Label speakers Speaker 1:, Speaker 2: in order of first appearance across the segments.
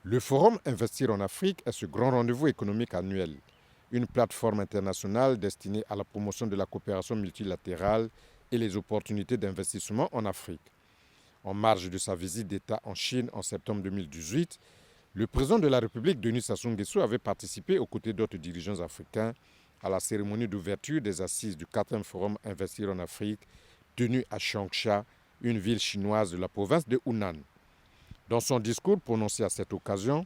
Speaker 1: Le Forum Investir en Afrique est ce grand rendez-vous économique annuel, une plateforme internationale destinée à la promotion de la coopération multilatérale et les opportunités d'investissement en Afrique. En marge de sa visite d'État en Chine en septembre 2018, le président de la République, Denis Sassou Nguesso, avait participé aux côtés d'autres dirigeants africains à la cérémonie d'ouverture des assises du 4e Forum Investir en Afrique, tenu à Changsha, une ville chinoise de la province de Hunan. Dans son discours prononcé à cette occasion,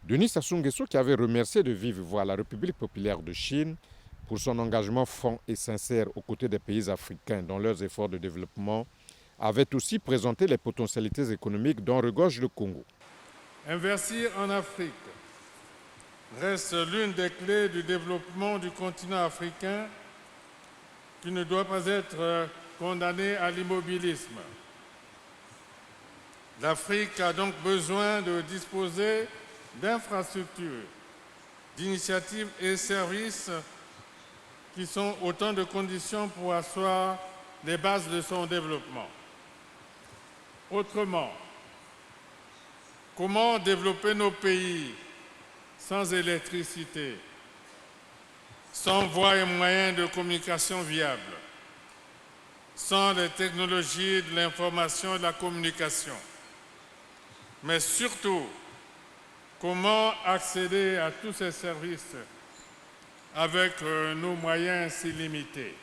Speaker 1: Denis Sassou Nguesso, qui avait remercié de vive voix la République populaire de Chine pour son engagement franc et sincère aux côtés des pays africains dans leurs efforts de développement, avait aussi présenté les potentialités économiques dont regorge le Congo.
Speaker 2: Investir en Afrique reste l'une des clés du développement du continent africain qui ne doit pas être condamné à l'immobilisme. L'Afrique a donc besoin de disposer d'infrastructures, d'initiatives et services qui sont autant de conditions pour asseoir les bases de son développement. Autrement, comment développer nos pays sans électricité, sans voies et moyens de communication viables, sans les technologies de l'information et de la communication? Mais surtout, comment accéder à tous ces services avec nos moyens si limités?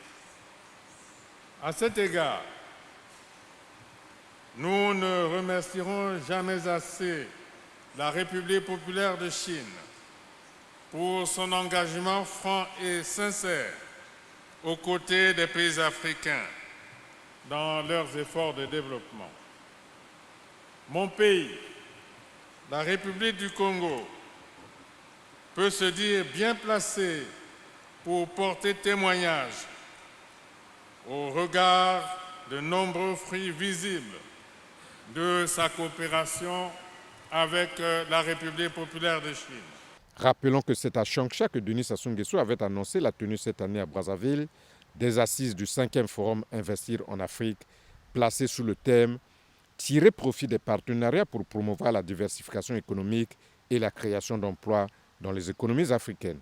Speaker 2: À cet égard, nous ne remercierons jamais assez la République populaire de Chine pour son engagement franc et sincère aux côtés des pays africains dans leurs efforts de développement. Mon pays, la République du Congo, peut se dire bien placé pour porter témoignage au regard de nombreux fruits visibles de sa coopération avec la République populaire de Chine.
Speaker 1: Rappelons que c'est à Changsha que Denis Sassou Nguesso avait annoncé la tenue cette année à Brazzaville des assises du 5e Forum Investir en Afrique, placé sous le thème « Tirer profit des partenariats pour promouvoir la diversification économique et la création d'emplois dans les économies africaines ».